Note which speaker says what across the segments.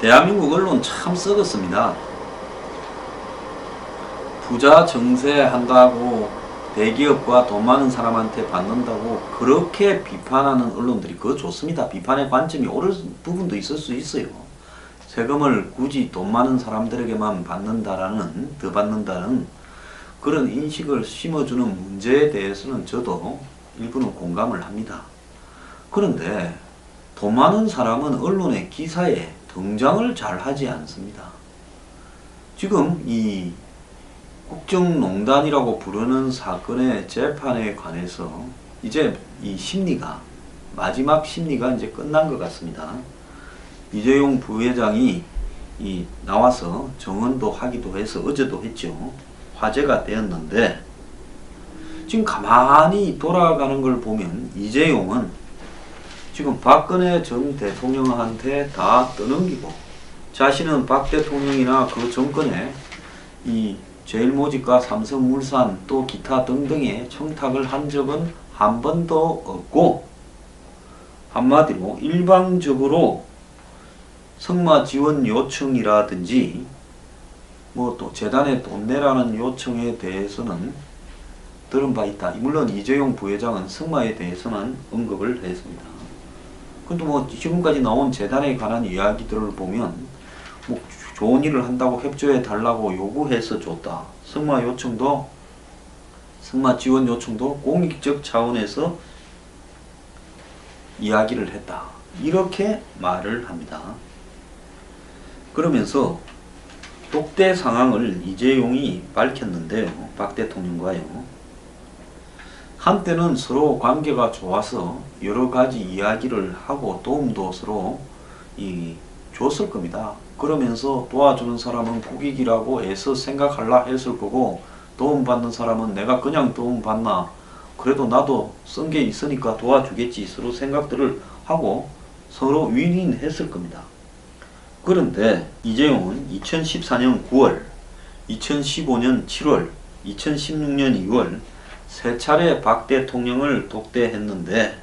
Speaker 1: 대한민국 언론 참 썩었습니다. 부자 정세한다고 대기업과 돈 많은 사람한테 받는다고 그렇게 비판하는 언론들이 그거 좋습니다. 비판의 관점이 옳은 부분도 있을 수 있어요. 세금을 굳이 돈 많은 사람들에게만 받는다라는, 더 받는다는 그런 인식을 심어주는 문제에 대해서는 저도 일부는 공감을 합니다. 그런데 돈 많은 사람은 언론의 기사에 등장을 잘 하지 않습니다. 지금 이 국정농단이라고 부르는 사건의 재판에 관해서 이제 이 심리가, 마지막 심리가 이제 끝난 것 같습니다. 이재용 부회장이 나와서 정언도 하기도 해서 어제도 했죠. 화제가 되었는데 지금 가만히 돌아가는 걸 보면 이재용은 지금 박근혜 전 대통령한테 다 떠넘기고 자신은 박 대통령이나 그 정권에 이 제일모직과 삼성물산 또 기타 등등의 청탁을 한 적은 한 번도 없고, 한마디로 일방적으로 성마 지원 요청이라든지 뭐 또 재단에 돈 내라는 요청에 대해서는 들은 바 있다. 물론 이재용 부회장은 성마에 대해서는 언급을 했습니다. 근데 뭐 지금까지 나온 재단에 관한 이야기들을 보면 뭐 좋은 일을 한다고 협조해 달라고 요구해서 줬다. 성마 지원 요청도 공익적 차원에서 이야기를 했다. 이렇게 말을 합니다. 그러면서 독대 상황을 이재용이 밝혔는데요. 박 대통령과요. 한때는 서로 관계가 좋아서 여러 가지 이야기를 하고 도움도 서로 줬을 겁니다. 그러면서 도와주는 사람은 국익이라고 애써 생각하려 했을 거고, 도움받는 사람은 내가 그냥 도움받나, 그래도 나도 쓴 게 있으니까 도와주겠지, 서로 생각들을 하고 서로 윈윈 했을 겁니다. 그런데 이재용은 2014년 9월, 2015년 7월, 2016년 2월 세 차례 박 대통령을 독대했는데,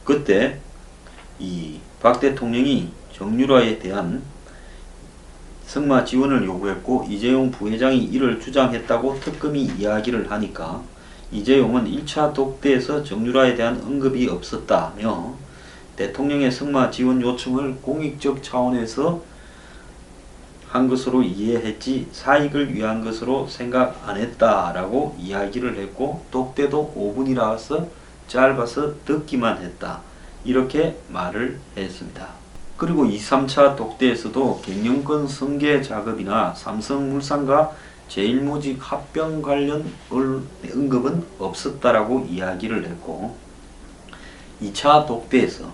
Speaker 1: 그때 이 박 대통령이 정유라에 대한 성마 지원을 요구했고 이재용 부회장이 이를 주장했다고 특검이 이야기를 하니까 이재용은 1차 독대에서 정유라에 대한 언급이 없었다며 대통령의 성마 지원 요청을 공익적 차원에서 한 것으로 이해했지 사익을 위한 것으로 생각 안 했다라고 이야기를 했고, 독대도 5분이라서 짧아서 듣기만 했다. 이렇게 말을 했습니다. 그리고 2, 3차 독대에서도 경영권 승계 작업이나 삼성물산과 제일모직 합병 관련 언급은 없었다라고 이야기를 했고, 2차 독대에서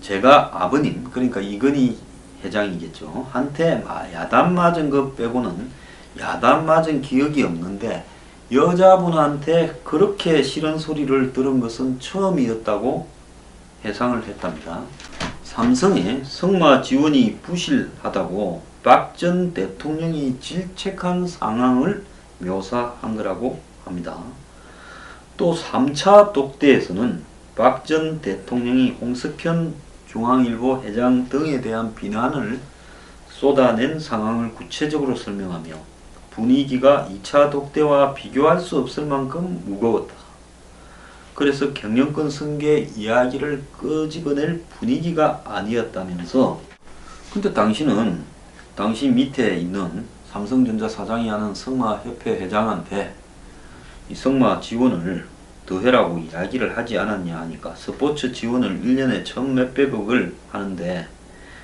Speaker 1: 제가 아버님, 그러니까 이건희 회장이겠죠, 한테 야단 맞은 것 빼고는 야단 맞은 기억이 없는데 여자분한테 그렇게 싫은 소리를 들은 것은 처음이었다고 해상을 했답니다. 삼성의 성마 지원이 부실하다고 박 전 대통령이 질책한 상황을 묘사한 거라고 합니다. 또 3차 독대에서는 박 전 대통령이 홍석현 중앙일보 회장 등에 대한 비난을 쏟아낸 상황을 구체적으로 설명하며 분위기가 2차 독대와 비교할 수 없을 만큼 무거웠다. 그래서 경영권 승계 이야기를 끄집어낼 분위기가 아니었다면서, 근데 당신 밑에 있는 삼성전자 사장이 하는 성마협회 회장한테 이 성마 지원을 더 해라고 이야기를 하지 않았냐 하니까 스포츠 지원을 1년에 1,몇백억을 하는데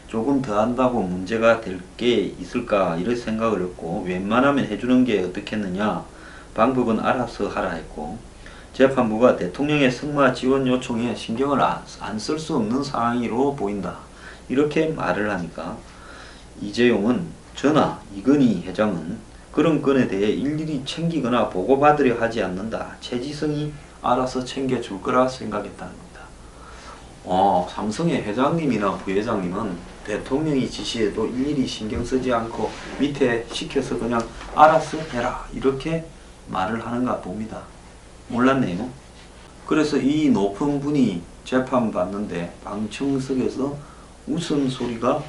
Speaker 1: 조금 더 한다고 문제가 될 게 있을까 이런 생각을 했고, 웬만하면 해주는 게 어떻겠느냐, 방법은 알아서 하라 했고, 재판부가 대통령의 성마 지원 요청에 신경을 안 쓸 수 없는 상황으로 보인다. 이렇게 말을 하니까 이재용은 저나 이건희 회장은 그런 건에 대해 일일이 챙기거나 보고받으려 하지 않는다. 최지성이 알아서 챙겨줄 거라 생각했다는 겁니다. 삼성의 회장님이나 부회장님은 대통령이 지시해도 일일이 신경 쓰지 않고 밑에 시켜서 그냥 알아서 해라 이렇게 말을 하는가 봅니다. 몰랐네요. 그래서 이 높은 분이 재판받는데 방청석에서 웃음소리가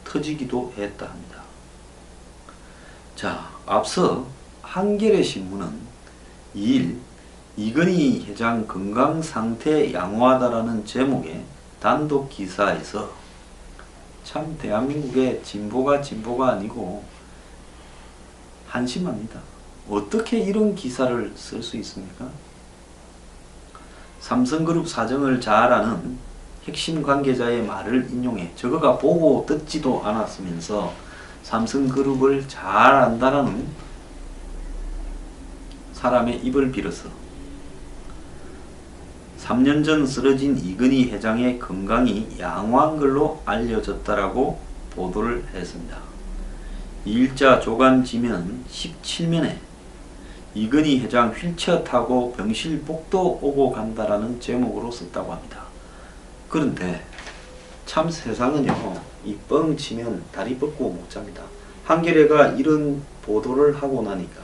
Speaker 1: 터지기도 했다 합니다. 자, 앞서 한겨레 신문은 2일 이건희 회장 건강 상태 양호하다라는 제목의 단독 기사에서 참 대한민국의 진보가 아니고 한심합니다. 어떻게 이런 기사를 쓸 수 있습니까? 삼성그룹 사정을 잘 아는 핵심 관계자의 말을 인용해 저거가 보고 듣지도 않았으면서 삼성그룹을 잘 안다라는 사람의 입을 빌어서 3년 전 쓰러진 이건희 회장의 건강이 양호한 걸로 알려졌다라고 보도를 했습니다. 2일자 조간지면 17면에 이건희 회장 휠체어 타고 병실 복도 오고 간다라는 제목으로 썼다고 합니다. 그런데 참 세상은요, 이 뻥 치면 다리 뻗고 못 잡니다. 한겨레가 이런 보도를 하고 나니까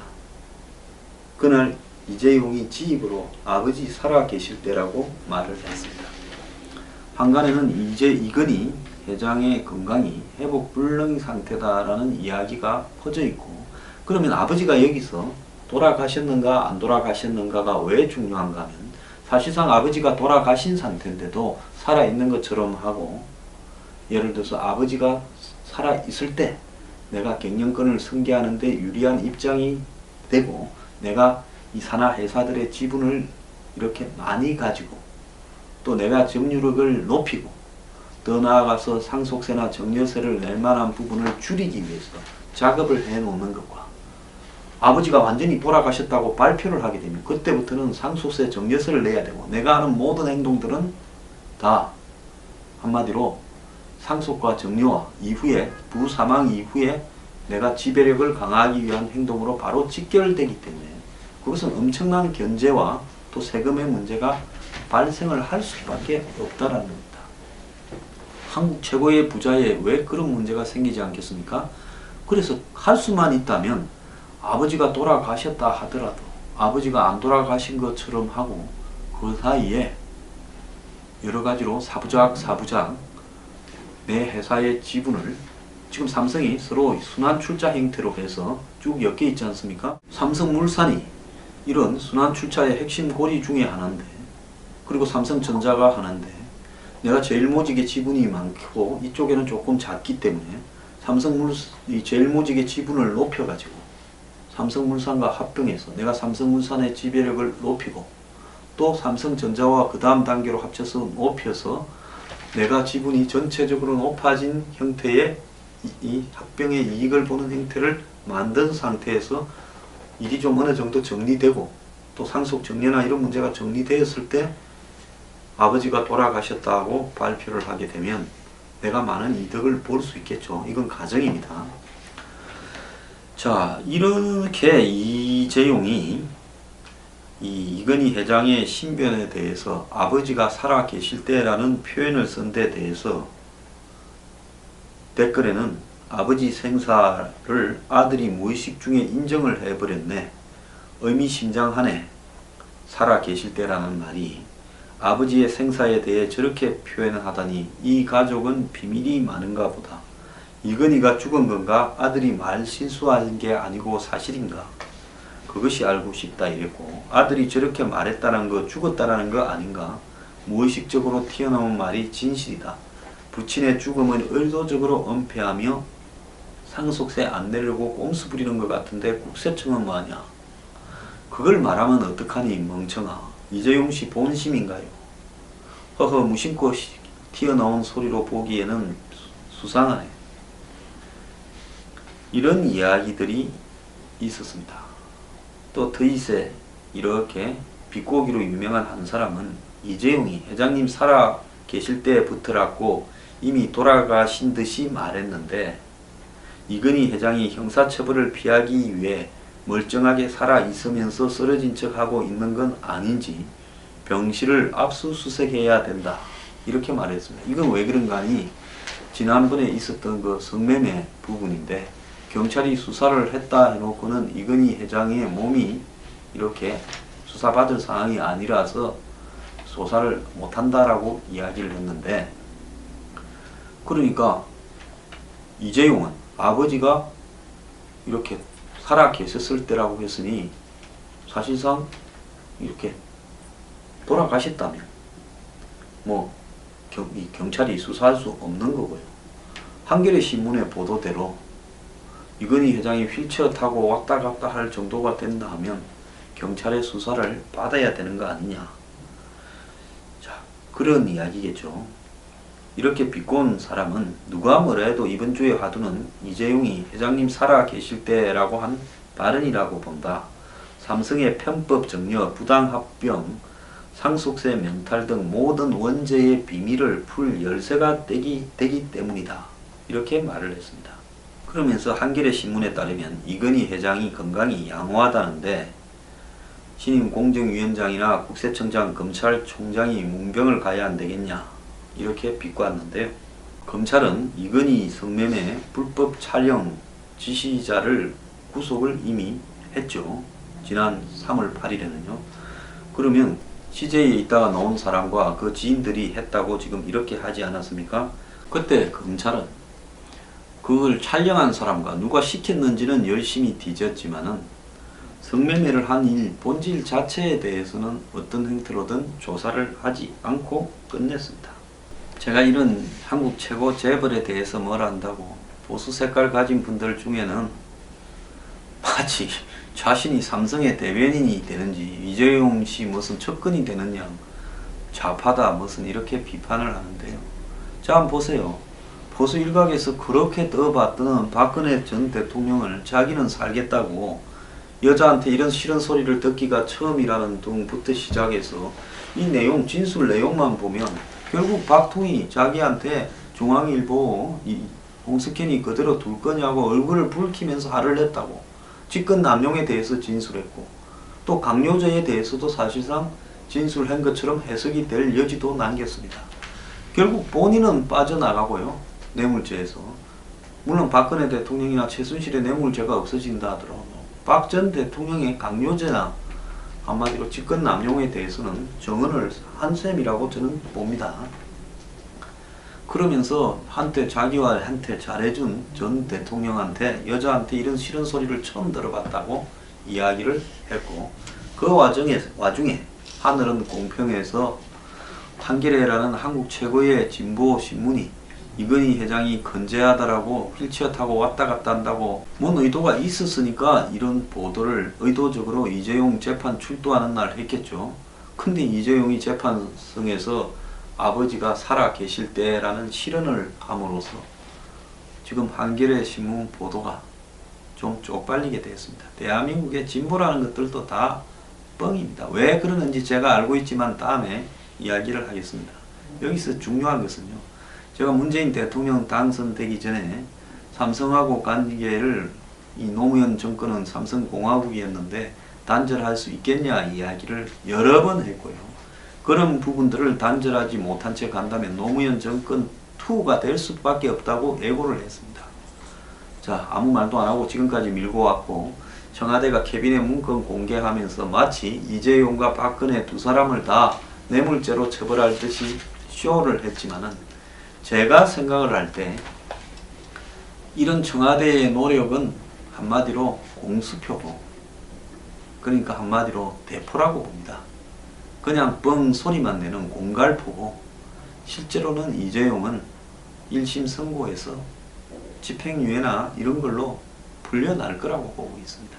Speaker 1: 그날 이재용이 지 입으로 아버지 살아 계실 때라고 말을 했습니다. 한간에는 이건희 회장의 건강이 회복 불능 상태다라는 이야기가 퍼져 있고, 그러면 아버지가 여기서 돌아가셨는가 안 돌아가셨는가가 왜 중요한가 하면 사실상 아버지가 돌아가신 상태인데도 살아있는 것처럼 하고, 예를 들어서 아버지가 살아있을 때 내가 경영권을 승계하는데 유리한 입장이 되고 내가 이 산하 회사들의 지분을 이렇게 많이 가지고 또 내가 점유력을 높이고 더 나아가서 상속세나 증여세를 낼 만한 부분을 줄이기 위해서 작업을 해 놓는 것과, 아버지가 완전히 돌아가셨다고 발표를 하게 되면 그때부터는 상속세 증여세를 내야 되고 내가 하는 모든 행동들은 다 한마디로 상속과 증여와 이후에 부사망 이후에 내가 지배력을 강화하기 위한 행동으로 바로 직결되기 때문에 그것은 엄청난 견제와 또 세금의 문제가 발생을 할 수밖에 없다라는 겁니다. 한국 최고의 부자에 왜 그런 문제가 생기지 않겠습니까? 그래서 할 수만 있다면 아버지가 돌아가셨다 하더라도 아버지가 안 돌아가신 것처럼 하고 그 사이에 여러 가지로 사부작 내 회사의 지분을, 지금 삼성이 서로 순환 출자 형태로 해서 쭉 엮여 있지 않습니까? 삼성물산이 이런 순환 출자의 핵심 고리 중에 하나인데, 그리고 삼성전자가 하나인데, 내가 제일모직의 지분이 많고 이쪽에는 조금 작기 때문에 제일모직의 지분을 높여가지고 삼성물산과 합병해서 내가 삼성물산의 지배력을 높이고 또 삼성전자와 그 다음 단계로 합쳐서 높여서 내가 지분이 전체적으로 높아진 형태의 이 합병의 이익을 보는 형태를 만든 상태에서 일이 좀 어느 정도 정리되고 또 상속 정리나 이런 문제가 정리되었을 때 아버지가 돌아가셨다고 발표를 하게 되면 내가 많은 이득을 볼 수 있겠죠. 이건 가정입니다. 자, 이렇게 이재용이 이건희 회장의 신변에 대해서 아버지가 살아 계실 때라는 표현을 쓴 데 대해서 댓글에는 아버지 생사를 아들이 무의식 중에 인정을 해버렸네, 의미심장하네, 살아 계실 때라는 말이 아버지의 생사에 대해 저렇게 표현을 하다니 이 가족은 비밀이 많은가 보다. 이건희가 죽은 건가, 아들이 말 실수한 게 아니고 사실인가, 그것이 알고 싶다 이랬고, 아들이 저렇게 말했다는 거 죽었다라는 거 아닌가, 무의식적으로 튀어나온 말이 진실이다. 부친의 죽음을 의도적으로 은폐하며 상속세 안 내려고 꼼수 부리는 것 같은데 국세청은 뭐하냐. 그걸 말하면 어떡하니 멍청아. 이재용씨 본심인가요? 허허 무심코 튀어나온 소리로 보기에는 수상하네. 이런 이야기들이 있었습니다. 또 트윗에 이렇게 비꼬기로 유명한 한 사람은 이재용이 회장님 살아 계실 때부터라고 이미 돌아가신 듯이 말했는데, 이건희 회장이 형사처벌을 피하기 위해 멀쩡하게 살아 있으면서 쓰러진 척하고 있는 건 아닌지 병실을 압수수색해야 된다 이렇게 말했습니다. 이건 왜 그런가 하니 지난번에 있었던 그 성매매 부분인데, 경찰이 수사를 했다 해놓고는 이건희 회장의 몸이 이렇게 수사받을 상황이 아니라서 조사를 못한다라고 이야기를 했는데, 그러니까 이재용은 아버지가 이렇게 살아 계셨을 때라고 했으니 사실상 이렇게 돌아가셨다면 이 경찰이 수사할 수 없는 거고요. 한겨레 신문의 보도대로 이건희 회장이 휠체어 타고 왔다 갔다 할 정도가 된다 하면 경찰의 수사를 받아야 되는 거 아니냐. 자, 그런 이야기겠죠. 이렇게 비꼰 사람은 누가 뭐라 해도 이번 주의 화두는 이재용이 회장님 살아 계실 때라고 한 발언이라고 본다. 삼성의 편법 증여, 부당합병, 상속세 면탈 등 모든 원죄의 비밀을 풀 열쇠가 되기 때문이다. 이렇게 말을 했습니다. 그러면서 한겨레 신문에 따르면 이건희 회장이 건강이 양호하다는데 신임 공정위원장이나 국세청장, 검찰총장이 문병을 가야 안 되겠냐 이렇게 비꼬았는데요. 검찰은 이건희 성매매 불법 촬영 지시자를 구속을 이미 했죠. 지난 3월 8일에는요. 그러면 CJ에 있다가 나온 사람과 그 지인들이 했다고 지금 이렇게 하지 않았습니까? 그때 검찰은 그걸 촬영한 사람과 누가 시켰는지는 열심히 뒤졌지만은 성매매를 한 일 본질 자체에 대해서는 어떤 형태로든 조사를 하지 않고 끝냈습니다. 제가 이런 한국 최고 재벌에 대해서 뭘 안다고 보수 색깔 가진 분들 중에는 마치 자신이 삼성의 대변인이 되는지 이재용 씨 무슨 접근이 되느냐 좌파다 무슨 이렇게 비판을 하는데요. 자, 한번 보세요. 보수 일각에서 그렇게 떠받드는 박근혜 전 대통령을 자기는 살겠다고 여자한테 이런 싫은 소리를 듣기가 처음이라는 등부터 시작해서 이 내용 진술 내용만 보면 결국 박통이 자기한테 중앙일보 이 홍석현이 그대로 둘 거냐고 얼굴을 붉히면서 화를 냈다고 직권 남용에 대해서 진술했고 또 강요죄에 대해서도 사실상 진술한 것처럼 해석이 될 여지도 남겼습니다. 결국 본인은 빠져나가고요. 뇌물죄에서 물론 박근혜 대통령이나 최순실의 뇌물죄가 없어진다 하더라도 박 전 대통령의 강요죄나 한마디로 직권 남용에 대해서는 정언을 한 셈이라고 저는 봅니다. 그러면서 한때 자기와 한테 잘해준 전 대통령한테 여자한테 이런 싫은 소리를 처음 들어봤다고 이야기를 했고 그 와중에 하늘은 공평해서 한겨레라는 한국 최고의 진보 신문이 이건희 회장이 건재하다라고 휠체어 타고 왔다 갔다 한다고 뭔 의도가 있었으니까 이런 보도를 의도적으로 이재용 재판 출두하는 날 했겠죠. 근데 이재용이 재판성에서 아버지가 살아 계실 때라는 실언을 함으로써 지금 한겨레 신문 보도가 좀 쪽팔리게 되었습니다. 대한민국의 진보라는 것들도 다 뻥입니다. 왜 그러는지 제가 알고 있지만 다음에 이야기를 하겠습니다. 여기서 중요한 것은요. 제가 문재인 대통령 당선되기 전에 삼성하고 관계를 이 노무현 정권은 삼성공화국이었는데 단절할 수 있겠냐 이야기를 여러 번 했고요. 그런 부분들을 단절하지 못한 채 간다면 노무현 정권 2가 될 수밖에 없다고 예고를 했습니다. 자, 아무 말도 안 하고 지금까지 밀고 왔고 청와대가 캐비넷 문건 공개하면서 마치 이재용과 박근혜 두 사람을 다 뇌물죄로 처벌할 듯이 쇼를 했지만은 제가 생각을 할 때 이런 청와대의 노력은 한마디로 공수표고 그러니까 한마디로 대포라고 봅니다. 그냥 뻥 소리만 내는 공갈포고 실제로는 이재용은 1심 선고에서 집행유예나 이런 걸로 풀려날 거라고 보고 있습니다.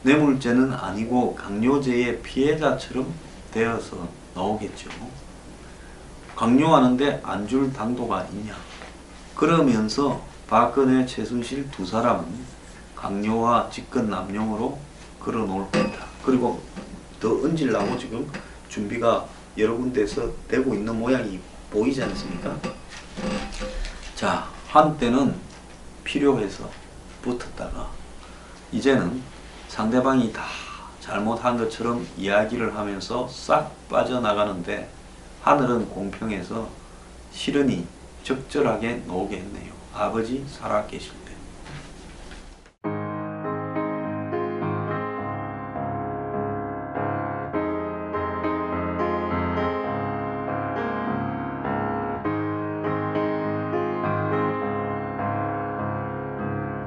Speaker 1: 뇌물죄는 아니고 강요죄의 피해자처럼 되어서 나오겠죠. 강요하는데 안 줄 당도가 있냐. 그러면서 박근혜, 최순실 두 사람은 강요와 직권 남용으로 걸어놓을 겁니다. 그리고 더 얹으려고 지금 준비가 여러 군데에서 되고 있는 모양이 보이지 않습니까? 자, 한때는 필요해서 붙었다가 이제는 상대방이 다 잘못한 것처럼 이야기를 하면서 싹 빠져나가는데 하늘은 공평해서 실언이 적절하게 나오게 했네요. 아버지 살아 계실 때.